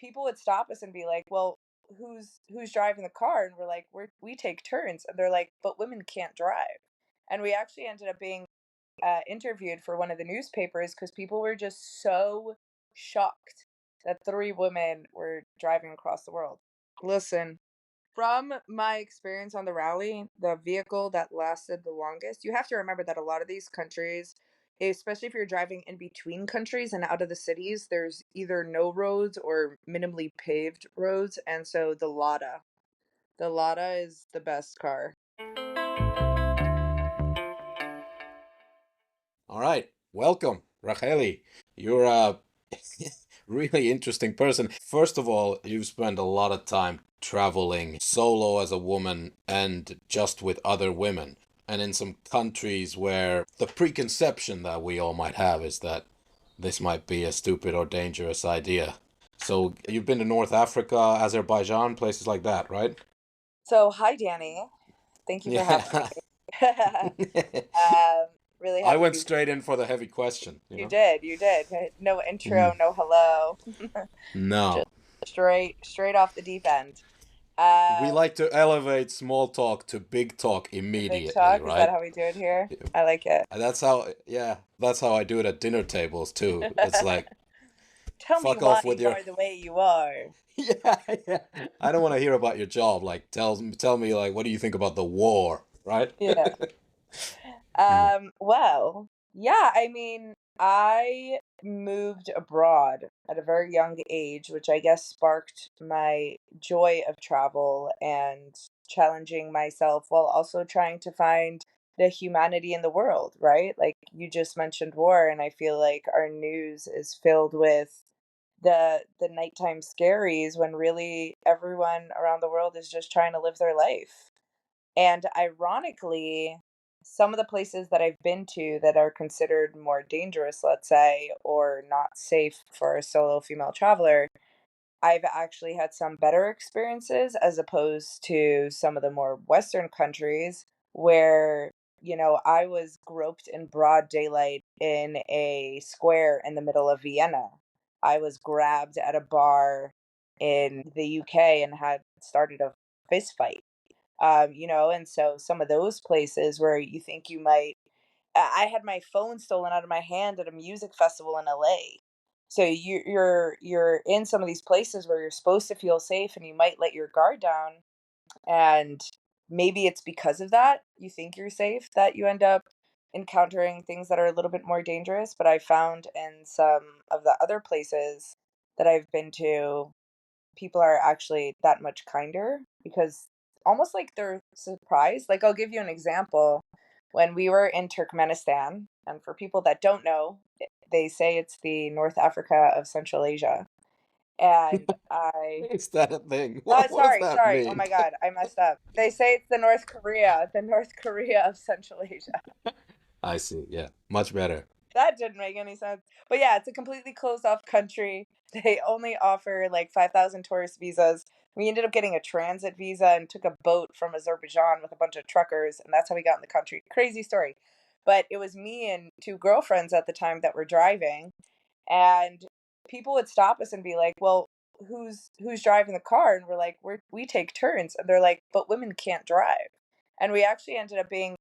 people would stop us and be like, well, who's driving the car? And we're like, we take turns. And they're like, but women can't drive. And we actually ended up being interviewed for one of the newspapers because people were just so shocked that three women were driving across the world. Listen, from my experience on the rally, the vehicle that lasted the longest, you have to remember that a lot of these countries, especially if you're driving in between countries and out of the cities, there's either no roads or minimally paved roads. And so the Lada is the best car. All right, welcome, Racheli. You're a really interesting person. First of all, you've spent a lot of time traveling solo as a woman and just with other women. And in some countries where the preconception that we all might have is that this might be a stupid or dangerous idea. So you've been to North Africa, Azerbaijan, places like that, right? So, hi, Danny. Thank you for having Yeah. me. Really I happy to went be. straight in for the heavy question, you You know? did, you did. No intro, Mm. no hello. Just No. straight off the deep end. We Um, like to elevate small talk to big talk the big immediately, talk, is that right? how we do it here? I like it. And that's how I do it at dinner tables too. It's like, Tell me fuck why off with you your, are the way you are. yeah, yeah. I don't want to hear about your job. Like, tell me, like, what do you think about the war, right? Yeah. Mm. Well, yeah, I mean, I moved abroad at a very young age, which I guess sparked my joy of travel and challenging myself while also trying to find the humanity in the world, right? Like you just mentioned war, and I feel like our news is filled with the nighttime scaries when really everyone around the world is just trying to live their life. And ironically, some of the places that I've been to that are considered more dangerous, let's say, or not safe for a solo female traveler, I've actually had some better experiences as opposed to some of the more Western countries where, I was groped in broad daylight in a square in the middle of Vienna. I was grabbed at a bar in the UK and had started a fist fight. And so some of those places where you think you might, I had my phone stolen out of my hand at a music festival in LA. So you're in some of these places where you're supposed to feel safe and you might let your guard down, and maybe it's because of that you think you're safe that you end up encountering things that are a little bit more dangerous. But I found in some of the other places that I've been to, people are actually that much kinder because almost like they're surprised. Like, I'll give you an example. When we were in Turkmenistan, and for people that don't know, they say it's the North Africa of Central Asia. And Is that a thing? What does sorry, that sorry. Oh mean? my God, I messed up. They say it's the North Korea of Central Asia. I see. Yeah, much better. That didn't make any sense. But yeah, it's a completely closed off country. They only offer like 5,000 tourist visas. We ended up getting a transit visa and took a boat from Azerbaijan with a bunch of truckers, and that's how we got in the country. Crazy story. But it was me and two girlfriends at the time that were driving, and people would stop us and be like, "Well, who's driving the car?" And we're like, we take turns." And they're like, "But women can't drive." And we actually ended up being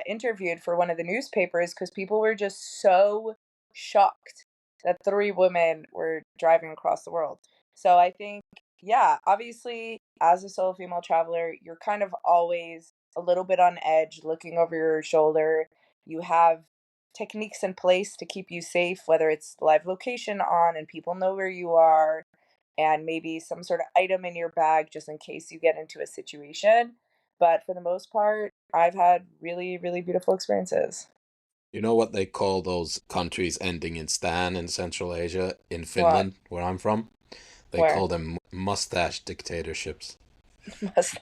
interviewed for one of the newspapers because people were just so shocked that three women were driving across the world. So I think, yeah, obviously, as a solo female traveler, you're kind of always a little bit on edge, looking over your shoulder. You have techniques in place to keep you safe, whether it's live location on and people know where you are, and maybe some sort of item in your bag just in case you get into a situation. But for the most part, I've had really, really beautiful experiences. You know what they call those countries ending in stan in Central Asia, in What? Finland, where I'm from? They Where? call them mustache dictatorships. Must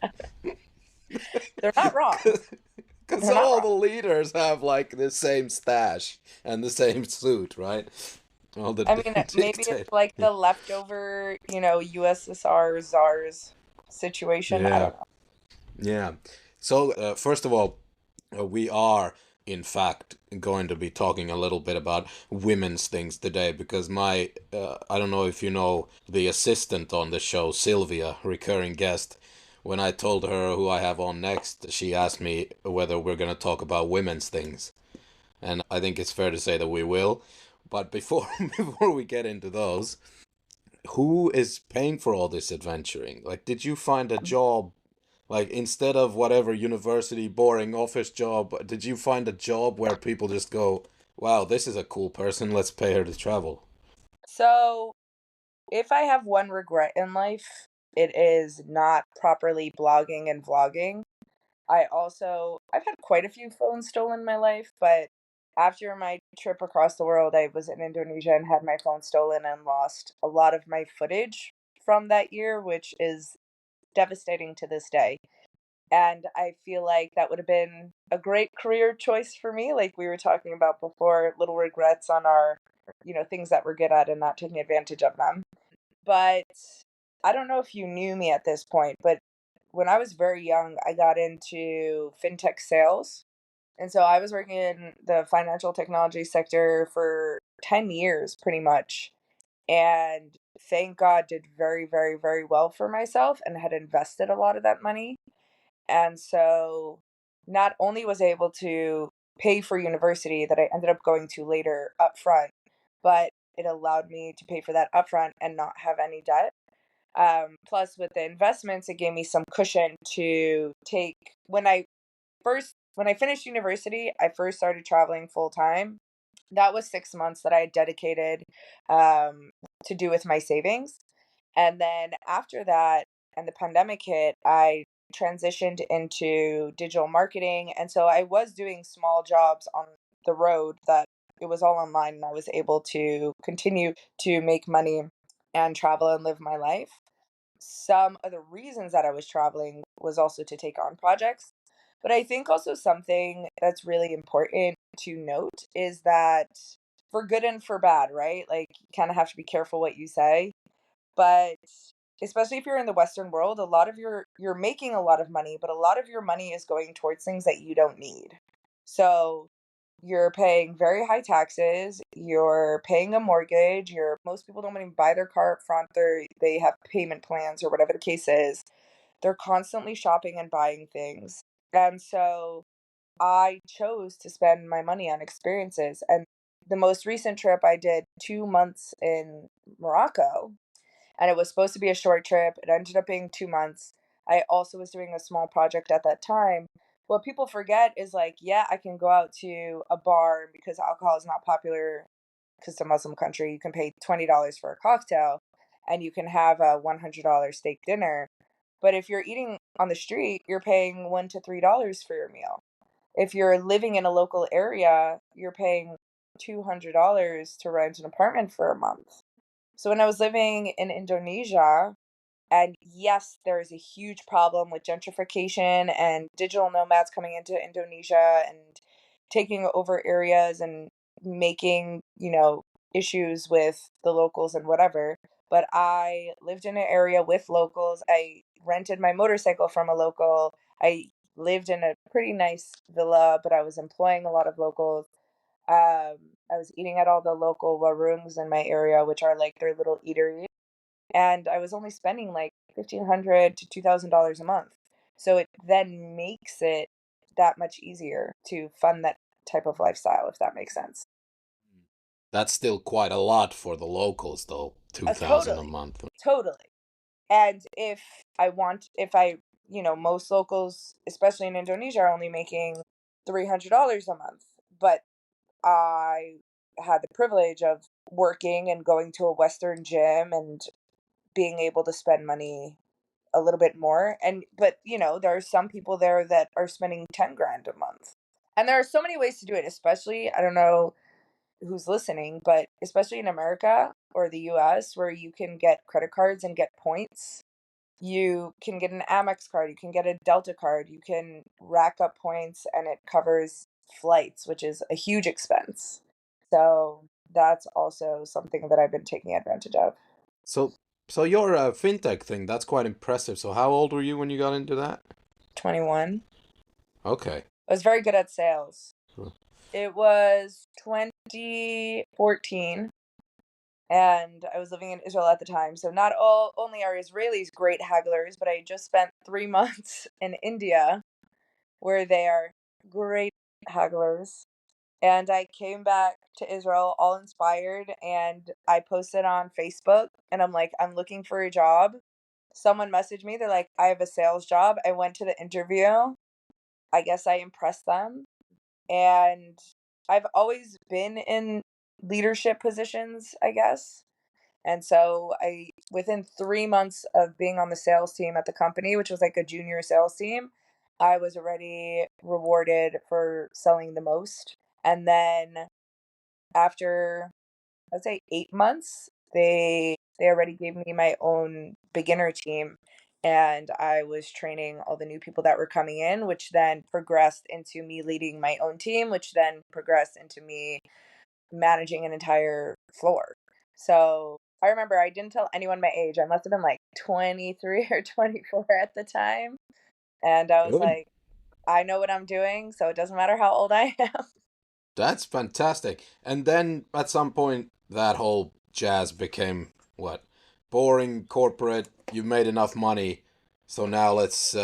They're not wrong. Because They're not all wrong. the leaders have like the same stash and the same suit, right? All the I mean, maybe it's dictators. like the leftover, USSR czars situation. I Yeah, don't know. yeah. So, first of all, we are in fact, going to be talking a little bit about women's things today because I don't know if you know the assistant on the show, Sylvia, recurring guest. When I told her who I have on next, she asked me whether we're going to talk about women's things. And I think it's fair to say that we will. But before before we get into those, who is paying for all this adventuring? Like, did you find a job, like instead of whatever university boring office job, did you find a job where people just go, "Wow, this is a cool person. Let's pay her to travel." So, if I have one regret in life, it is not properly blogging and vlogging. I've had quite a few phones stolen in my life, but after my trip across the world, I was in Indonesia and had my phone stolen and lost a lot of my footage from that year, which is devastating to this day. And I feel like that would have been a great career choice for me, like we were talking about before, little regrets on our, things that we're good at and not taking advantage of them. But I don't know if you knew me at this point, but when I was very young, I got into FinTech sales. And so I was working in the financial technology sector for 10 years pretty much. And thank God did very, very, very well for myself and had invested a lot of that money. And so not only was I able to pay for university that I ended up going to later upfront, but it allowed me to pay for that upfront and not have any debt. Plus, with the investments, it gave me some cushion to take when I finished university. I first started traveling full time. That was 6 months that I had dedicated to do with my savings. And then after that, and the pandemic hit, I transitioned into digital marketing. And so I was doing small jobs on the road that it was all online, and I was able to continue to make money and travel and live my life. Some of the reasons that I was traveling was also to take on projects. But I think also something that's really important to note is that for good and for bad, right? Like, you kind of have to be careful what you say. But especially if you're in the Western world, a lot of you're making a lot of money, but a lot of your money is going towards things that you don't need. So you're paying very high taxes, you're paying a mortgage, most people don't even buy their car up front. They have payment plans or whatever the case is. They're constantly shopping and buying things. And so I chose to spend my money on experiences. And the most recent trip I did 2 months in Morocco, and it was supposed to be a short trip. It ended up being 2 months. I also was doing a small project at that time. What people forget is like, yeah, I can go out to a bar because alcohol is not popular because it's a Muslim country. You can pay $20 for a cocktail and you can have a $100 steak dinner. But if you're eating on the street, you're paying $1 to $3 for your meal. If you're living in a local area, you're paying $200 to rent an apartment for a month. So when I was living in Indonesia, and yes, there is a huge problem with gentrification and digital nomads coming into Indonesia and taking over areas and making, issues with the locals and whatever. But I lived in an area with locals. I rented my motorcycle from a local. I lived in a pretty nice villa, but I was employing a lot of locals. I was eating at all the local warungs in my area, which are like their little eateries, and I was only spending like $1,500 to $2,000 a month. So it then makes it that much easier to fund that type of lifestyle, if that makes sense. That's still quite a lot for the locals, though. 2,000 a Totally, month. totally. And most locals, especially in Indonesia, are only making $300 a month. But I had the privilege of working and going to a Western gym and being able to spend money a little bit more. But there are some people there that are spending 10 grand a month. And there are so many ways to do it, especially, I don't know who's listening, but especially in America or the US, where you can get credit cards and get points. You can get an Amex card, you can get a Delta card, you can rack up points and it covers flights, which is a huge expense. So that's also something that I've been taking advantage of. So, so your fintech thing, that's quite impressive. So, how old were you when you got into that? 21. Okay. I was very good at sales. It was 2014, and I was living in Israel at the time. So not only are Israelis great hagglers, but I just spent 3 months in India where they are great hagglers. And I came back to Israel all inspired, and I posted on Facebook, and I'm like, I'm looking for a job. Someone messaged me. They're like, I have a sales job. I went to the interview. I guess I impressed them. And I've always been in leadership positions, I guess. And so within 3 months of being on the sales team at the company, which was like a junior sales team, I was already rewarded for selling the most. And then after, I'd say 8 months, they already gave me my own beginner team. And I was training all the new people that were coming in, which then progressed into me leading my own team, which then progressed into me managing an entire floor. So I remember I didn't tell anyone my age. I must have been like 23 or 24 at the time. And I was Good. like, I know what I'm doing, so it doesn't matter how old I am. That's fantastic. And then at some point, that whole jazz became what? Boring, corporate. You made enough money, so now let's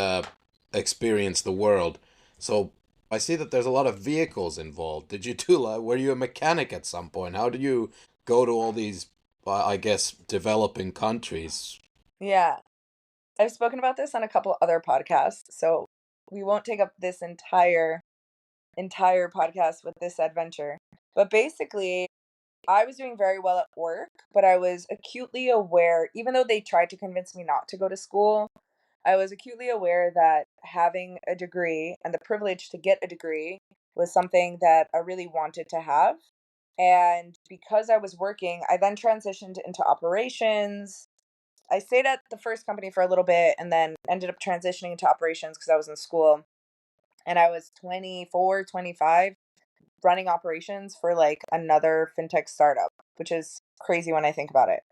experience the world. So I see that there's a lot of vehicles involved. Did you do like, were you a mechanic at some point? How did you go to all these, I guess, developing countries? Yeah. I've spoken about this on a couple other podcasts, so we won't take up this entire podcast with this adventure. But basically, I was doing very well at work, but I was acutely aware, even though they tried to convince me not to go to school, I was acutely aware that having a degree and the privilege to get a degree was something that I really wanted to have. And because I was working, I then transitioned into operations. I stayed at the first company for a little bit and then ended up transitioning into operations because I was in school. And I was 24, 25, running operations for like another fintech startup, which is crazy when I think about it.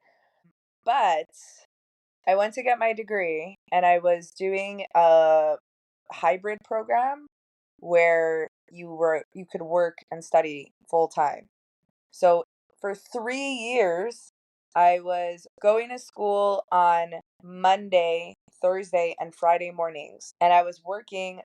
But I went to get my degree and I was doing a hybrid program where you could work and study full time. So for 3 years, I was going to school on Monday, Thursday, and Friday mornings. And I was working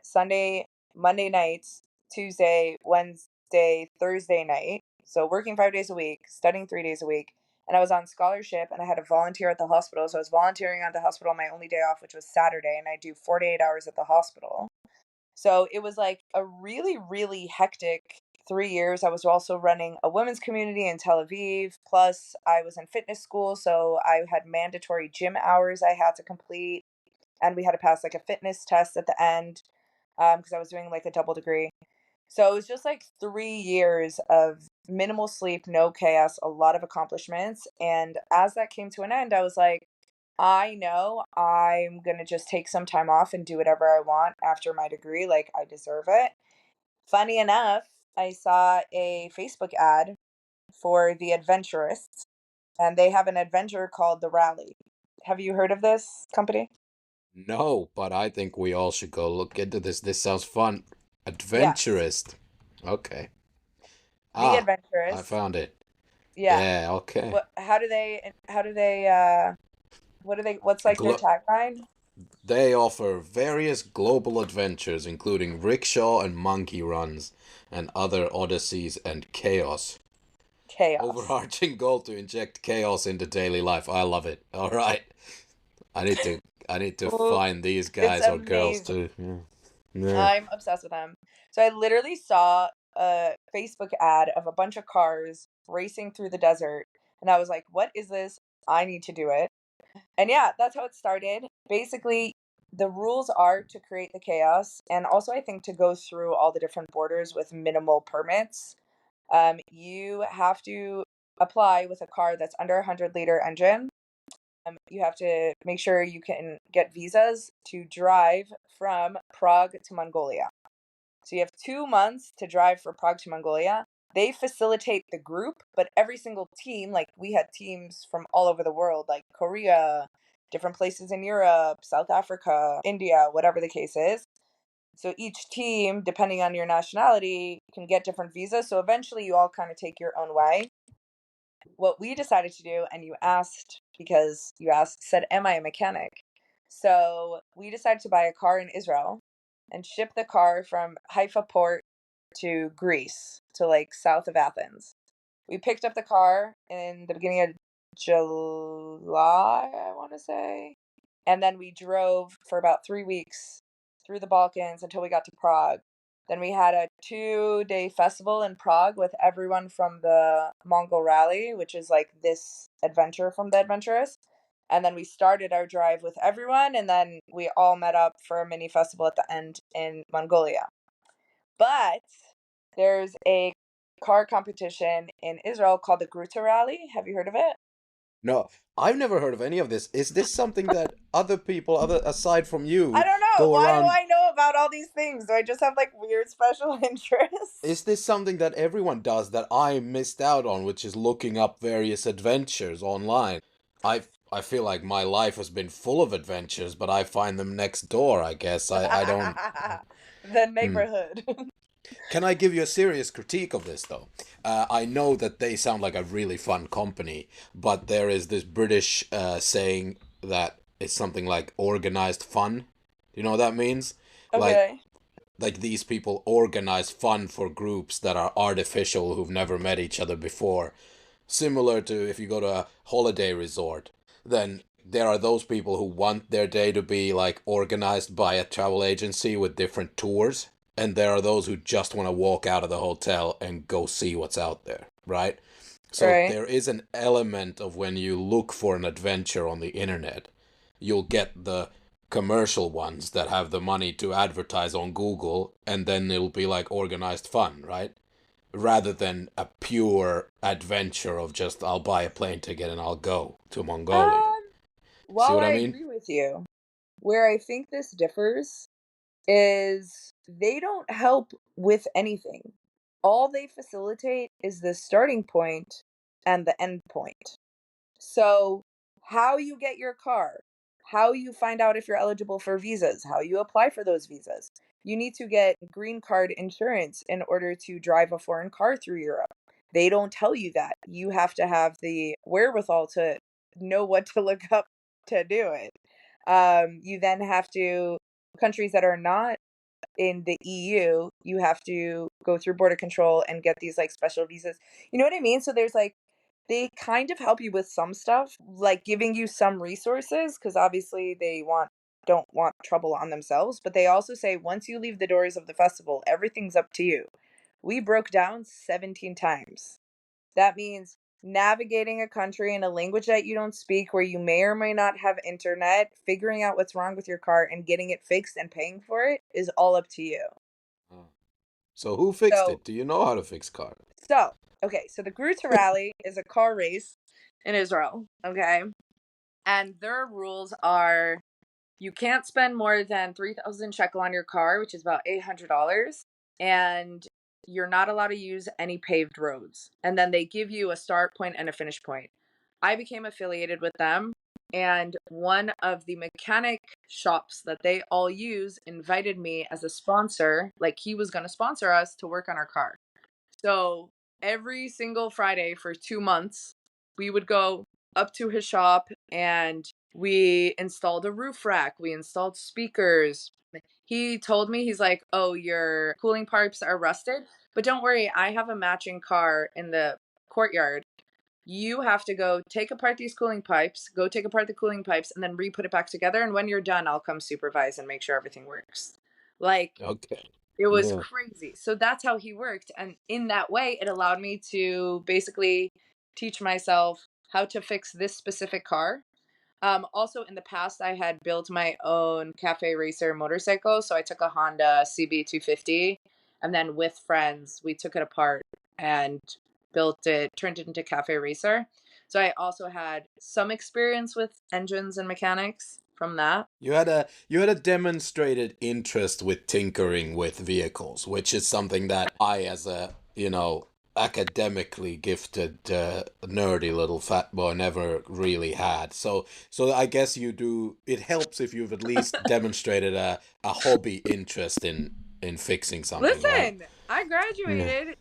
Monday nights, Tuesday, Wednesday, Thursday night. So working 5 days a week, studying 3 days a week. And I was on scholarship and I had to volunteer at the hospital. So I was volunteering at the hospital my only day off, which was Saturday. And I do 48 hours at the hospital. So it was like a really, really hectic 3 years. I was also running a women's community in Tel Aviv. Plus, I was in fitness school. So I had mandatory gym hours I had to complete. And we had to pass like a fitness test at the end because I was doing like a double degree. So it was just like 3 years of minimal sleep, no chaos, a lot of accomplishments. And as that came to an end, I was like, I know I'm going to just take some time off and do whatever I want after my degree. Like, I deserve it. Funny enough, I saw a Facebook ad for the Adventurist, and they have an adventure called the Rally. Have you heard of this company? No, but I think we all should go look into this. This sounds fun. Yes. Adventurist. Okay. The Ah, I Adventurist. found it. Yeah. Yeah, okay. What's like their Glo tagline? They offer various global adventures, including rickshaw and monkey runs, and other odysseys and chaos. Chaos. Overarching goal to inject chaos into daily life. I love it. All right, I need to. I need to Ooh, find these it's guys or girls amazing. too. Yeah. Yeah. I'm obsessed with them. So I literally saw a Facebook ad of a bunch of cars racing through the desert, and I was like, what is this? I need to do it. And yeah, that's how it started. Basically, the rules are to create the chaos, and also I think to go through all the different borders with minimal permits. You have to apply with a car that's under a 100-liter engine. You have to make sure you can get visas to drive from Prague to Mongolia. So you have 2 months to drive from Prague to Mongolia. They facilitate the group, but every single team, like we had teams from all over the world, like Korea, different places in Europe, South Africa, India, whatever the case is. So each team, depending on your nationality, can get different visas. So eventually you all kind of take your own way. What we decided to do, and you asked because you asked, said, am I a mechanic? So we decided to buy a car in Israel and ship the car from Haifa port to Greece, to like south of Athens. We picked up the car in the beginning of July, I want to say. And then we drove for about 3 weeks through the Balkans until we got to Prague. Then we had a 2-day festival in Prague with everyone from the Mongol rally, which is like this adventure from the Adventurist. And then we started our drive with everyone, and then we all met up for a mini festival at the end in Mongolia. But there's a car competition in Israel called the Gruta Rally. Have you heard of it? No, I've never heard of any of this. Is this something that other people, other aside from I you, don't know. go Why do around? I know about all these things? Do I just have like weird special interests? Is this something that everyone does that I missed out on, which is looking up various adventures online? I I feel like my life has been full of adventures, but I find them next door, I guess. I don't. The Hmm. neighborhood. Can I give you a serious critique of this, though? I know that they sound like a really fun company, but there is this British saying that it's something like organized fun. You know what that means? Like, Okay. like these people organize fun for groups that are artificial who've never met each other before. Similar to if you go to a holiday resort, then there are those people who want their day to be like organized by a travel agency with different tours, and there are those who just want to walk out of the hotel and go see what's out there, right? So Right. there is an element of when you look for an adventure on the internet, you'll get the commercial ones that have the money to advertise on Google, and then it'll be like organized fun, right? Rather than a pure adventure of just I'll buy a plane ticket and I'll go to Mongolia. Um, See while what I I mean? agree with you, where I think this differs is they don't help with anything. All they facilitate is the starting point and the end point. So, how you get your car, how you find out if you're eligible for visas, how you apply for those visas. You need to get green card insurance in order to drive a foreign car through Europe. They don't tell you that. You have to have the wherewithal to know what to look up to do it. You then have to, countries that are not in the EU, you have to go through border control and get these like special visas. You know what I mean? So there's like they kind of help you with some stuff, like giving you some resources because obviously they don't want trouble on themselves, but they also say once you leave the doors of the festival, everything's up to you. We broke down 17 times. That means navigating a country in a language that you don't speak, where you may or may not have internet, figuring out what's wrong with your car and getting it fixed and paying for it is all up to you. Oh. So who fixed So, it? Do you know how to fix cars? so, okay, so the Gruta Rally is a car race in Israel, okay? And their rules are you can't spend more than 3,000 shekel on your car, which is about $800, and you're not allowed to use any paved roads. And then they give you a start point and a finish point. I became affiliated with them, and one of the mechanic shops that they all use invited me as a sponsor, like he was going to sponsor us to work on our car. So every single Friday for 2 months, we would go up to his shop and we installed a roof rack. We installed speakers. He told me, he's like, oh, your cooling pipes are rusted, but don't worry, I have a matching car in the courtyard. You have to go take apart these cooling pipes, go take apart the cooling pipes, and then re-put it back together. And when you're done, I'll come supervise and make sure everything works. Like, Okay. it was Yeah. crazy. So that's how he worked. And in that way, it allowed me to basically teach myself how to fix this specific car. Also, in the past, I had built my own cafe racer motorcycle. So I took a Honda CB250, and then with friends, we took it apart and built it, turned it into cafe racer. So I also had some experience with engines and mechanics from that. You had a demonstrated interest with tinkering with vehicles, which is something that I, as a academically gifted, nerdy little fat boy never really had. So I guess you do. It helps if you've at least demonstrated a hobby interest in fixing something, right? Listen, I Yeah. graduated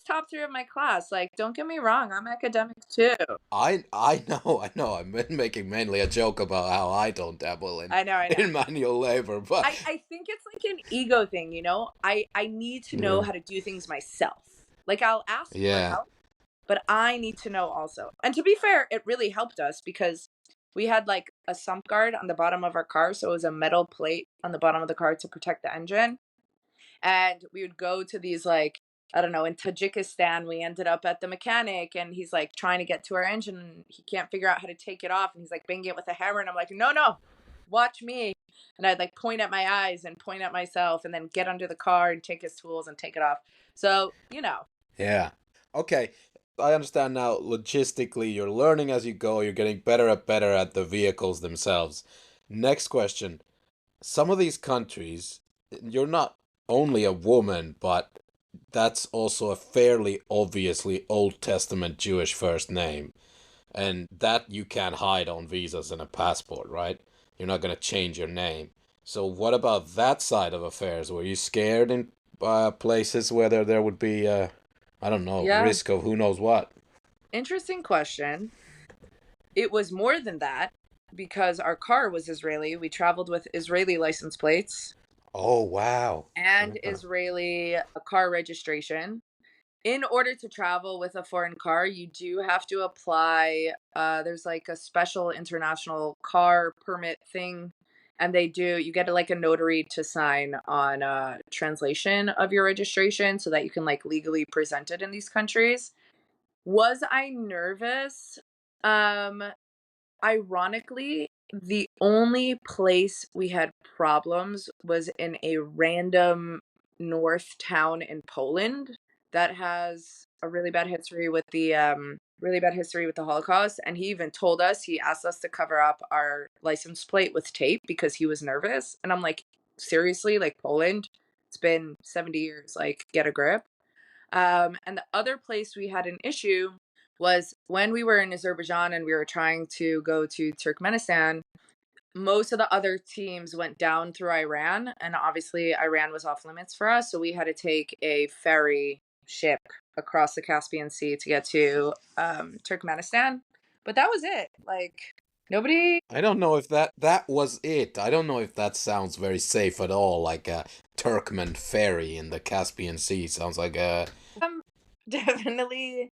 top 3 of my class. Like, don't get me wrong, I'm academic too. I know, I know. I'm making mainly a joke about how I don't dabble I know, I know. in manual labor, but I think it's like an ego thing, you know? I need to know yeah, how to do things myself. Like, I'll ask for yeah, help, but I need to know also. And to be fair, it really helped us because we had like a sump guard on the bottom of our car, so it was a metal plate on the bottom of the car to protect the engine. And we would go to these like, I don't know, in Tajikistan, we ended up at the mechanic and he's like trying to get to our engine and he can't figure out how to take it off and he's like banging it with a hammer and I'm like, no, no, watch me. And I'd like point at my eyes and point at myself and then get under the car and take his tools and take it off. So, you know. yeah. Okay, I understand now. Logistically, you're learning as you go. You're getting better at the vehicles themselves. Next question. Some of these countries, you're not only a woman, but that's also a fairly obviously Old Testament Jewish first name. And that you can't hide on visas and a passport, right? You're not going to change your name. So, what about that side of affairs? Were you scared in places where there would be, I don't know, Yeah. risk of who knows what? Interesting question. It was more than that because our car was Israeli. We traveled with Israeli license plates Oh, wow. and Yeah. Israeli car registration. In order to travel with a foreign car, you do have to apply. There's like a special international car permit thing, and you get like a notary to sign on a translation of your registration so that you can like legally present it in these countries. Was I nervous? Um, Ironically, the only place we had problems was in a random north town in Poland that has a really bad history with the Holocaust. And he even told us, he asked us to cover up our license plate with tape because he was nervous. And I'm like, seriously, like Poland? It's been 70 years, like get a grip. And the other place we had an issue was when we were in Azerbaijan and we were trying to go to Turkmenistan. Most of the other teams went down through Iran, and obviously Iran was off limits for us, so we had to take a ferry ship across the Caspian Sea to get to Turkmenistan. But that was it. Like nobody. I don't know if that was it. I don't know if that sounds very safe at all. Like a Turkmen ferry in the Caspian Sea sounds like a. Um, Definitely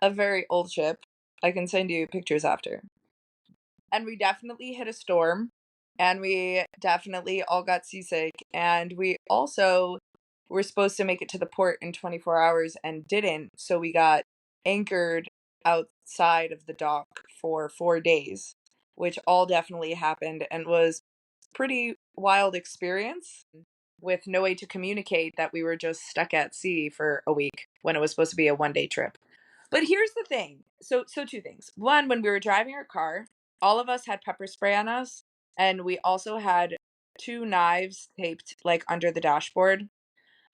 a very old ship. I can send you pictures after. And we definitely hit a storm and we definitely all got seasick and we also were supposed to make it to the port in 24 hours and didn't, so we got anchored outside of the dock for 4 days, which all definitely happened and was pretty wild experience with no way to communicate that we were just stuck at sea for a week when it was supposed to be a 1-day trip. But here's the thing. So two things. One, when we were driving our car, all of us had pepper spray on us, and we also had two knives taped like under the dashboard.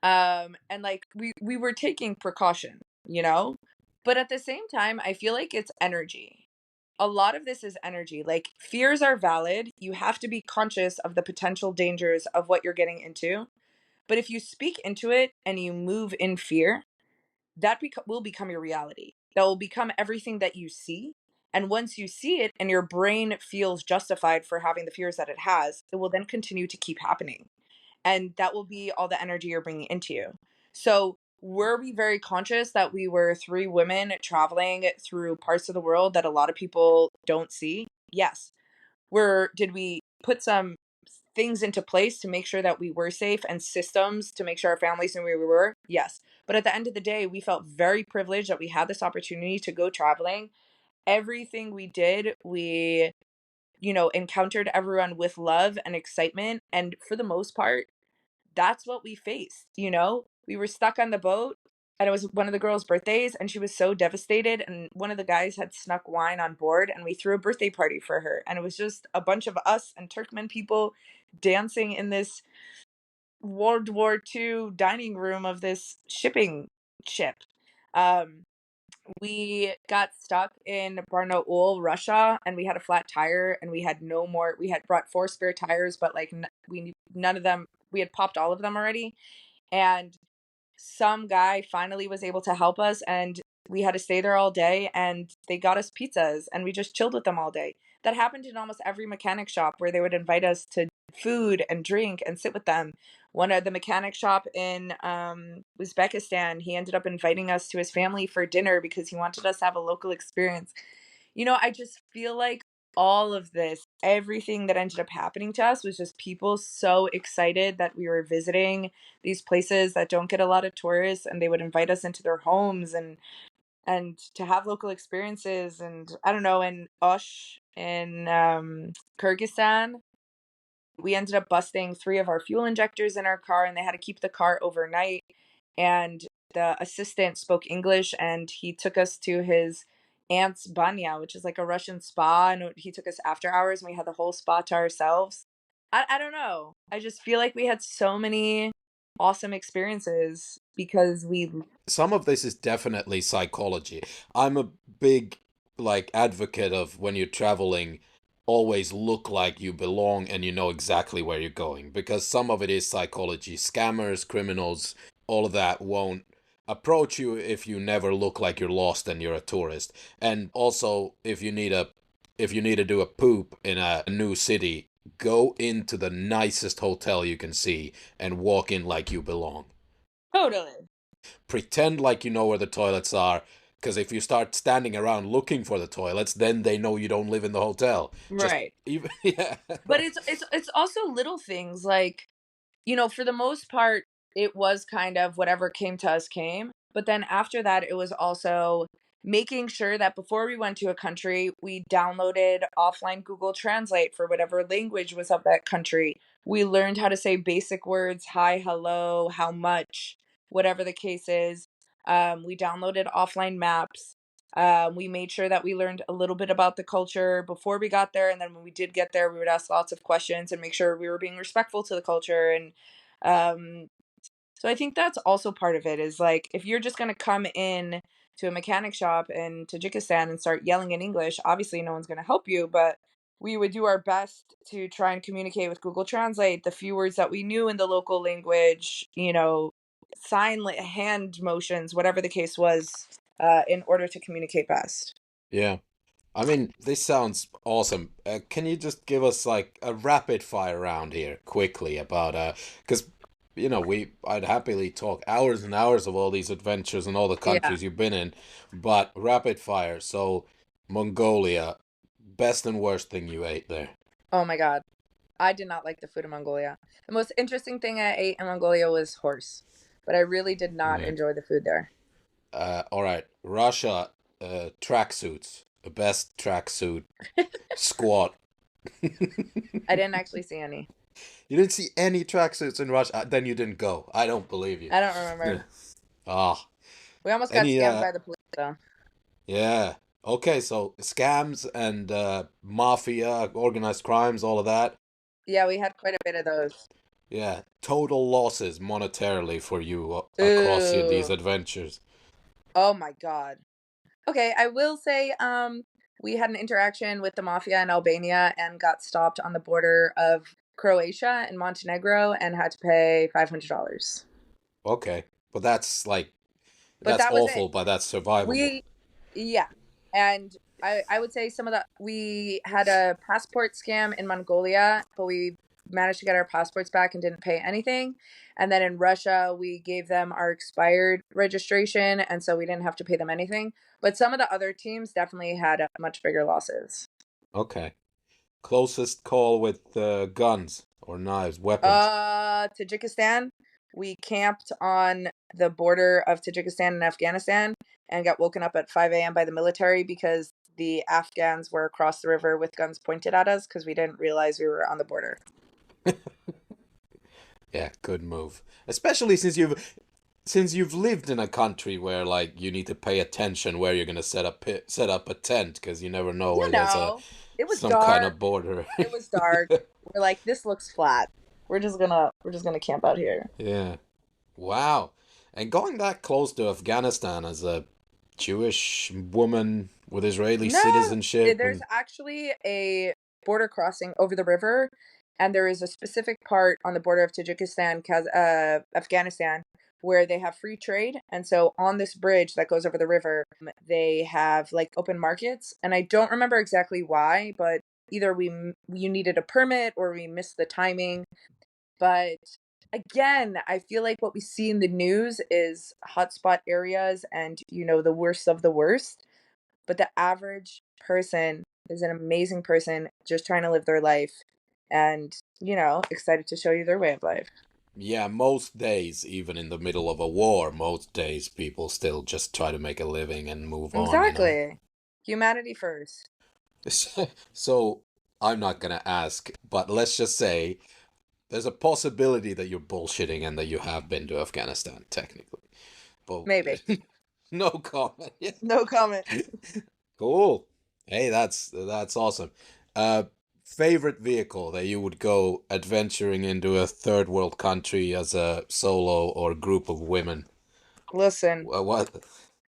And like we were taking precaution, you know? But at the same time, I feel like it's energy. A lot of this is energy. Like fears are valid. You have to be conscious of the potential dangers of what you're getting into. But if you speak into it and you move in fear, that will become your reality. That will become everything that you see. And once you see it and your brain feels justified for having the fears that it has, it will then continue to keep happening. And that will be all the energy you're bringing into you. So, were we very conscious that we were three women traveling through parts of the world that a lot of people don't see? Yes. Did we put some things into place to make sure that we were safe and systems to make sure our families knew where we were? Yes. But at the end of the day, we felt very privileged that we had this opportunity to go traveling. Everything we did, we, encountered everyone with love and excitement. And for the most part, that's what we faced. We were stuck on the boat and it was one of the girls' birthdays and she was so devastated and one of the guys had snuck wine on board and we threw a birthday party for her and it was just a bunch of us and Turkmen people dancing in this World War II dining room of this shipping ship. Um, we got stuck in Barnaul, Russia, and we had a flat tire, and we had no more. We had brought 4 spare tires, but like none of them. We had popped all of them already, and some guy finally was able to help us, and we had to stay there all day, and they got us pizzas, and we just chilled with them all day. That happened in almost every mechanic shop where they would invite us to food and drink and sit with them. One of the mechanic shop in Uzbekistan, he ended up inviting us to his family for dinner because he wanted us to have a local experience. I just feel like all of this, everything that ended up happening to us was just people so excited that we were visiting these places that don't get a lot of tourists, and they would invite us into their homes and to have local experiences. And I don't know, in Osh in Kyrgyzstan, we ended up busting 3 of our fuel injectors in our car, and they had to keep the car overnight. And the assistant spoke English, and he took us to his aunt's banya, which is like a Russian spa, and he took us after hours, and we had the whole spa to ourselves. I don't know. I just feel like we had so many awesome experiences because we. Some of this is definitely psychology. I'm a big advocate of when you're traveling, always look like you belong and you know exactly where you're going, because some of it is psychology. Scammers, criminals, all of that won't approach you if you never look like you're lost and you're a tourist. And also, if you need to do a poop in a new city, go into the nicest hotel you can see and walk in like you belong. Totally. Pretend like you know where the toilets are, because if you start standing around looking for the toilets, then they know you don't live in the hotel. Just Right. even yeah. But it's also little things like, for the most part, it was kind of whatever came to us came. But then after that, it was also making sure that before we went to a country, we downloaded offline Google Translate for whatever language was of that country. We learned how to say basic words, hi, hello, how much, whatever the case is. We downloaded offline maps. We made sure that we learned a little bit about the culture before we got there. And then when we did get there, we would ask lots of questions and make sure we were being respectful to the culture. And um, so I think that's also part of it, is like, if you're just going to come in to a mechanic shop in Tajikistan and start yelling in English, obviously no one's going to help you. But we would do our best to try and communicate with Google Translate the few words that we knew in the local language, hand motions, whatever the case was, in order to communicate best. Yeah. I mean, this sounds awesome. Can you just give us like a rapid fire round here quickly about because I'd happily talk hours and hours of all these adventures and all the Yeah. countries you've been in, but rapid fire. So, Mongolia, best and worst thing you ate there. Oh my God. I did not like the food in Mongolia. The most interesting thing I ate in Mongolia was horse, but I really did not Yeah. enjoy the food there. All right. Russia, tracksuits. The best tracksuit squat. I didn't actually see any. You didn't see any tracksuits in Russia? Then you didn't go. I don't believe you. I don't Yeah. remember. Ah, We almost got any scammed by the police, though. yeah. Okay, so scams and mafia, organized crimes, all of that. Yeah, we had quite a bit of those. Yeah, total losses monetarily for you across these Ooh. adventures. Oh my God. Okay, I will say, we had an interaction with the mafia in Albania and got stopped on the border of Croatia and Montenegro and had to pay $500. Okay, but But that's that was it. awful, but that's survivable. We, yeah. And I would say we had a passport scam in Mongolia, but we managed to get our passports back and didn't pay anything. And then in Russia, we gave them our expired registration, and so we didn't have to pay them anything. But some of the other teams definitely had much bigger losses. Okay. Closest call with guns or knives, weapons. Tajikistan, we camped on the border of Tajikistan and Afghanistan and got woken up at 5 a.m. by the military because the Afghans were across the river with guns pointed at us because we didn't realize we were on the border. Yeah, good move. Especially since you've lived in a country where you need to pay attention where you're gonna set up a tent because you never know You where there's a know, it was some kind dark. of border. It was dark. We're like, this looks flat. We're just gonna camp out here. Yeah. Wow. And going that close to Afghanistan as a Jewish woman with Israeli No, citizenship there's and actually a border crossing over the river, and there is a specific part on the border of Tajikistan, Afghanistan, where they have free trade. And so on this bridge that goes over the river, they have like open markets. And I don't remember exactly why, but either you needed a permit or we missed the timing. But again, I feel like what we see in the news is hotspot areas and, the worst of the worst. But the average person is an amazing person just trying to live their life and, excited to show you their way of life. yeah, most days, even in the middle of a war, most days people still just try to make a living and move on, you know? Exactly. Humanity first. So I'm not gonna ask, but let's just say there's a possibility that you're bullshitting and that you have been to Afghanistan, technically. But Maybe. no comment. Yeah. No comment. Cool. Hey, that's awesome. Uh, favorite vehicle that you would go adventuring into a third world country as a solo or group of women? Listen, What?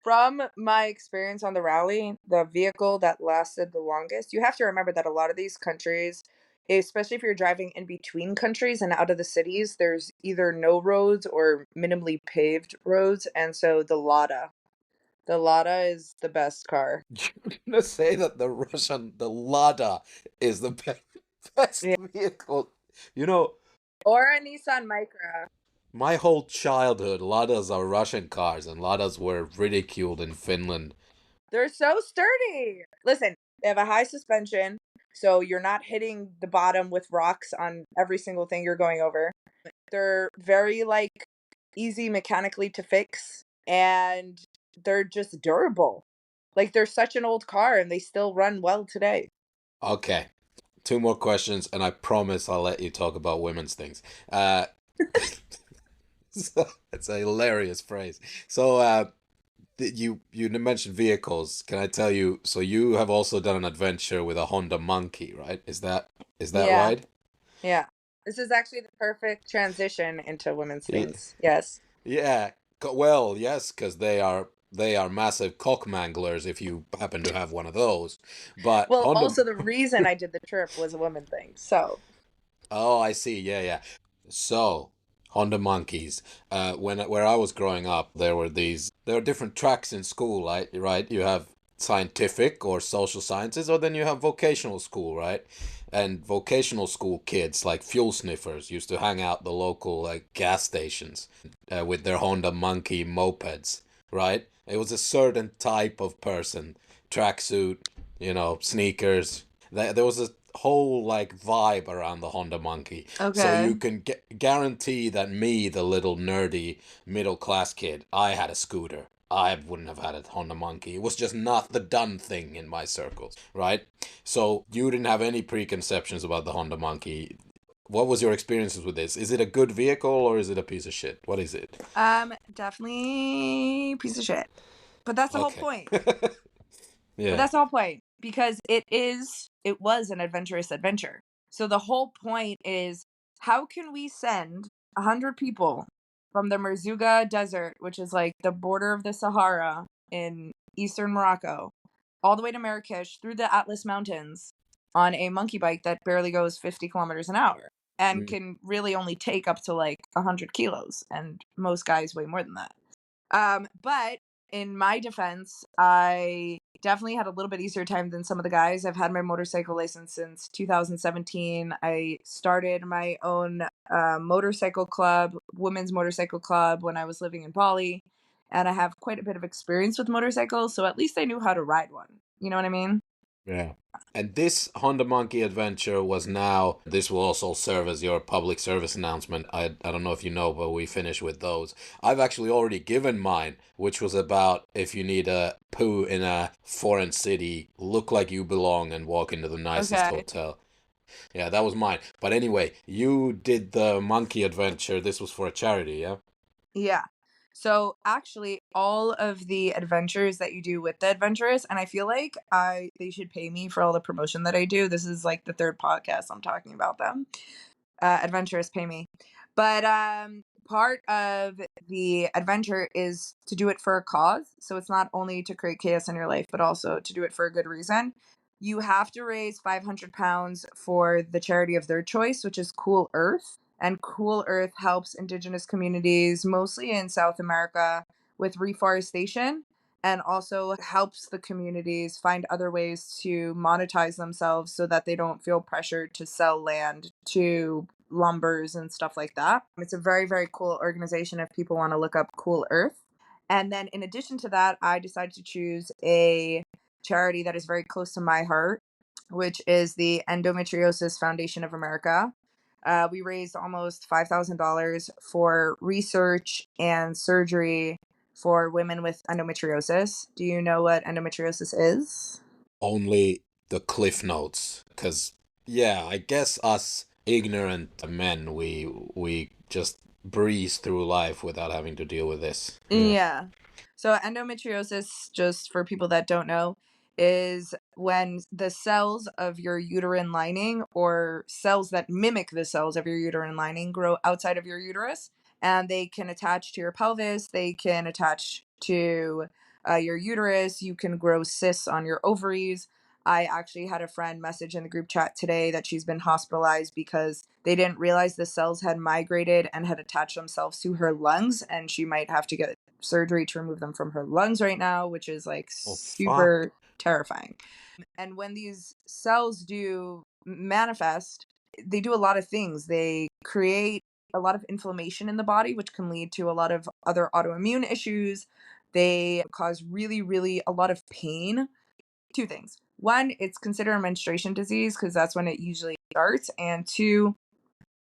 from my experience on the rally, the vehicle that lasted the longest, you have to remember that a lot of these countries, especially if you're driving in between countries and out of the cities, there's either no roads or minimally paved roads. And so the Lada is the best car. You're gonna say that the Lada is the best Yeah. vehicle? You know, Or a Nissan Micra. my whole childhood, Ladas are Russian cars, and Ladas were ridiculed in Finland. They're so sturdy. Listen, they have a high suspension, so you're not hitting the bottom with rocks on every single thing you're going over. They're very like easy mechanically to fix, and they're just durable. Like they're such an old car and they still run well today. Okay, two more questions, and I promise I'll let you talk about women's things. Uh, so, it's a hilarious phrase. So, you mentioned vehicles. Can I tell you? So you have also done an adventure with a Honda Monkey, right? Is that Yeah, right? yeah. This is actually the perfect transition into women's Yeah. things. Yes. Yeah. Well, yes, because they are massive cock manglers if you happen to have one of those. But Well, Honda. also the reason I did the trip was a woman thing. So, Oh, I see. Yeah, yeah. So, Honda Monkeys. Where I was growing up, there are different tracks in school, right? Right. You have scientific or social sciences, or then you have vocational school, right? And vocational school kids, like fuel sniffers, used to hang out the local like gas stations with their Honda Monkey mopeds, right? It was a certain type of person, tracksuit, sneakers. There was a whole like vibe around the Honda Monkey. So okay. you can guarantee that me, the little nerdy middle class kid, I had a scooter. I wouldn't have had a Honda Monkey. It was just not the done thing in my circles, right? So you didn't have any preconceptions about the Honda Monkey. What was your experiences with this? Is it a good vehicle or is it a piece of shit? What is it? Definitely piece of shit. But that's the whole Okay. point. But Yeah. that's the whole point because it was an adventurous adventure. So the whole point is how can we send 100 people from the Merzouga Desert, which is like the border of the Sahara in eastern Morocco, all the way to Marrakesh through the Atlas Mountains on a monkey bike that barely goes 50 kilometers an hour and Mm. can really only take up to like 100 kilos, and most guys weigh more than that. But in my defense, I definitely had a little bit easier time than some of the guys. I've had my motorcycle license since 2017. I started my own motorcycle club, women's motorcycle club, when I was living in Bali. And I have quite a bit of experience with motorcycles, so at least I knew how to ride one. You know what I mean? Yeah. And this Honda Monkey adventure was now, this will also serve as your public service announcement. I don't know if you know, but we finish with those. I've actually already given mine, which was about if you need a poo in a foreign city, look like you belong and walk into the nicest Okay. hotel. Yeah, that was mine. But anyway, you did the monkey adventure. This was for a charity, yeah? Yeah. So actually all of the adventures that you do with the Adventurous, and I feel like they should pay me for all the promotion that I do. This is like the third podcast I'm talking about them. Adventurous pay me. But part of the adventure is to do it for a cause. So it's not only to create chaos in your life, but also to do it for a good reason. You have to raise £500 for the charity of their choice, which is Cool Earth. And Cool Earth helps indigenous communities, mostly in South America, with reforestation, and also helps the communities find other ways to monetize themselves so that they don't feel pressured to sell land to lumbers and stuff like that. It's a very, very cool organization if people want to look up Cool Earth. And then in addition to that, I decided to choose a charity that is very close to my heart, which is the Endometriosis Foundation of America. We raised almost $5,000 for research and surgery for women with endometriosis. Do you know what endometriosis is? Only the cliff notes, because yeah, I guess us ignorant men, we just breeze through life without having to deal with this. Yeah. Yeah. So endometriosis, just for people that don't know, is when the cells of your uterine lining or cells that mimic the cells of your uterine lining grow outside of your uterus, and they can attach to your pelvis, they can attach to your uterus, you can grow cysts on your ovaries. I actually had a friend message in the group chat today that she's been hospitalized because they didn't realize the cells had migrated and had attached themselves to her lungs, and she might have to get surgery to remove them from her lungs right now, which is like Oh fuck. super terrifying. And when these cells do manifest, they do a lot of things. They create a lot of inflammation in the body, which can lead to a lot of other autoimmune issues. They cause really, really a lot of pain. Two things. One, it's considered a menstruation disease because that's when it usually starts. And two,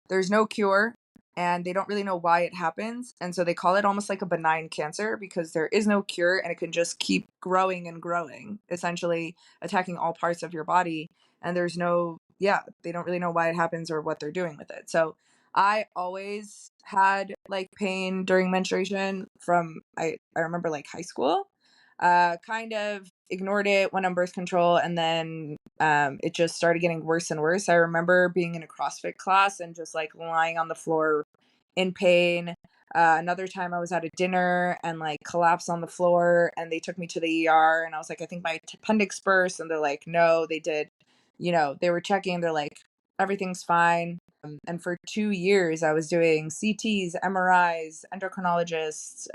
there's no cure and they don't really know why it happens. And so they call it almost like a benign cancer because there is no cure and it can just keep growing and growing, essentially attacking all parts of your body. And there's no, yeah, they don't really know why it happens or what they're doing with it. So I always had like pain during menstruation from, I remember like high school. Kind of ignored it, went on birth control, and then it just started getting worse and worse. I remember being in a CrossFit class and just like lying on the floor in pain. Another time I was at a dinner and like collapsed on the floor, and they took me to the ER, and I was like, I think my appendix burst, and they're like, no, they did. They were checking. They're like, everything's fine. And for 2 years, I was doing CTs, MRIs, endocrinologists,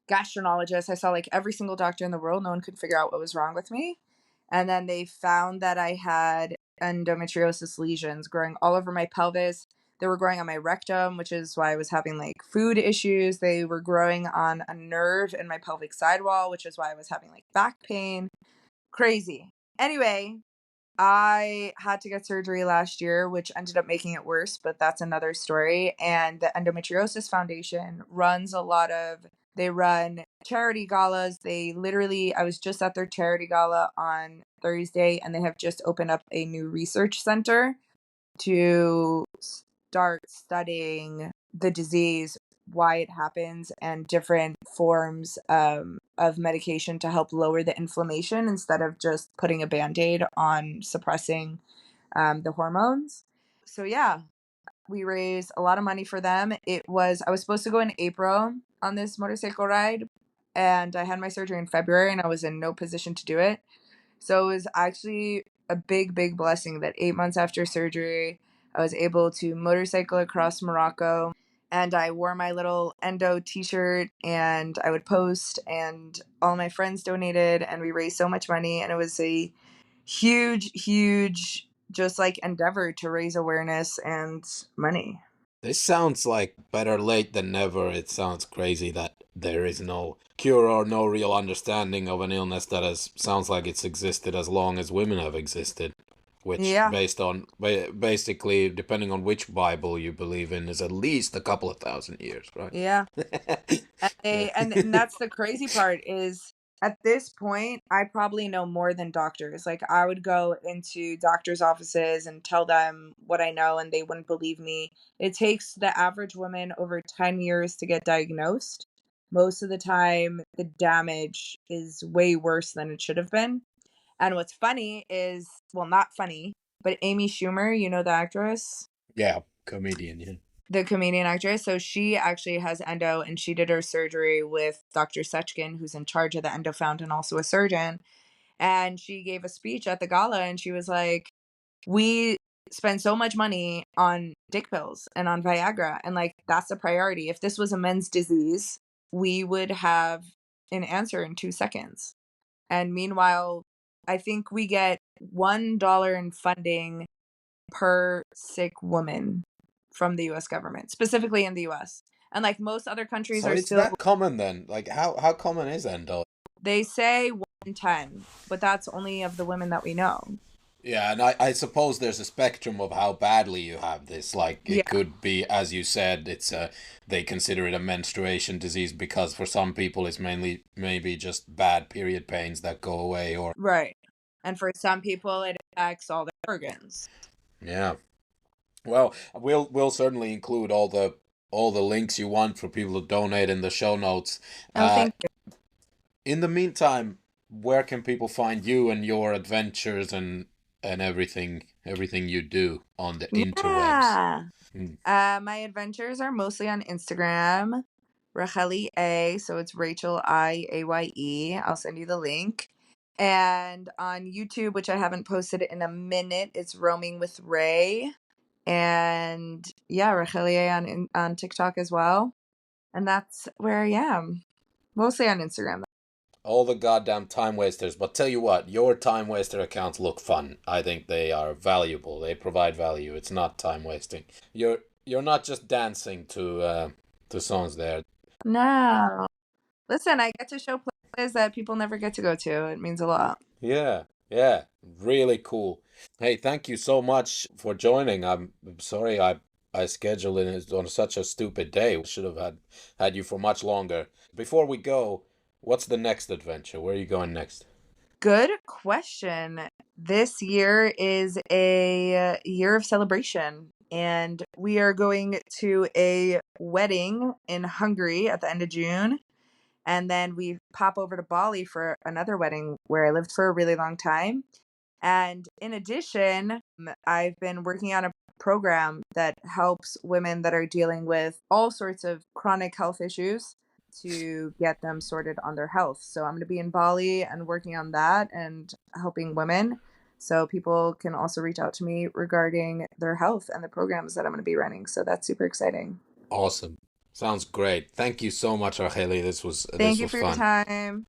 gastroenterologist. I saw like every single doctor in the world. No one could figure out what was wrong with me. And then they found that I had endometriosis lesions growing all over my pelvis. They were growing on my rectum, which is why I was having like food issues. They were growing on a nerve in my pelvic sidewall, which is why I was having like back pain. Crazy. Anyway, I had to get surgery last year, which ended up making it worse, but that's another story. And the Endometriosis Foundation they run charity galas. I was just at their charity gala on Thursday, and they have just opened up a new research center to start studying the disease, why it happens, and different forms of medication to help lower the inflammation instead of just putting a band-aid on suppressing the hormones. So yeah, we raised a lot of money for them. I was supposed to go in April on this motorcycle ride, and I had my surgery in February, and I was in no position to do it. So it was actually a big, big blessing that 8 months after surgery, I was able to motorcycle across Morocco, and I wore my little endo t-shirt, and I would post, and all my friends donated, and we raised so much money, and it was a huge, huge just like endeavor to raise awareness and money. This sounds like better late than never. It sounds crazy that there is no cure or no real understanding of an illness that has sounds like it's existed as long as women have existed, which Yeah. based on basically depending on which Bible you believe in is at least a couple of thousand years, right? Yeah. And Yeah. and that's the crazy part is at this point, I probably know more than doctors. Like I would go into doctors' offices and tell them what I know and they wouldn't believe me. It takes the average woman over 10 years to get diagnosed. Most of the time, the damage is way worse than it should have been. And what's funny is, well, not funny, but Amy Schumer, you know the actress? Yeah, comedian, yeah. The comedian actress. So she actually has endo, and she did her surgery with Dr. Sechkin, who's in charge of the endo found and also a surgeon. And she gave a speech at the gala, and she was like, we spend so much money on dick pills and on Viagra, and like that's the priority. If this was a men's disease, we would have an answer in 2 seconds. And meanwhile, I think we get $1 in funding per sick woman from the US government, specifically in the US. And like most other countries So are it's still, that common then? Like how common is endo? they say 1 in 10, but that's only of the women that we know. Yeah, and I suppose there's a spectrum of how badly you have this. Like Yeah, it could be, as you said, it's a they consider it a menstruation disease because for some people it's mainly maybe just bad period pains that go away or right. And for some people, it affects all their organs. yeah. Well, we'll certainly include all the links you want for people to donate in the show notes. Oh, Uh, thank in the meantime, where can people find you and your adventures and everything you do on the you. interwebs? Yeah. Hmm. My adventures are mostly on Instagram, Racheli A. So it's Rachel IAYE. I'll send you the link. And on YouTube, which I haven't posted in a minute, it's Roaming with Ray. And yeah, Racheli A on TikTok as well. And that's where I am. Mostly on Instagram. All the goddamn time wasters, but tell you what, your time waster accounts look fun. I think they are valuable. They provide value. It's not time wasting. You're not just dancing to songs there. No. Listen, I get to show places that people never get to go to. It means a lot. Yeah, yeah, really cool. Hey, thank you so much for joining. I'm sorry I scheduled it on such a stupid day. Should have had you for much longer. Before we go, what's the next adventure? Where are you going next? Good question. This year is a year of celebration, and we are going to a wedding in Hungary at the end of June. And then we pop over to Bali for another wedding where I lived for a really long time. And in addition, I've been working on a program that helps women that are dealing with all sorts of chronic health issues to get them sorted on their health. So I'm going to be in Bali and working on that and helping women. So people can also reach out to me regarding their health and the programs that I'm going to be running. So that's super exciting. Awesome. Sounds great. Thank you so much, Racheli. Thank This you was for your fun. time.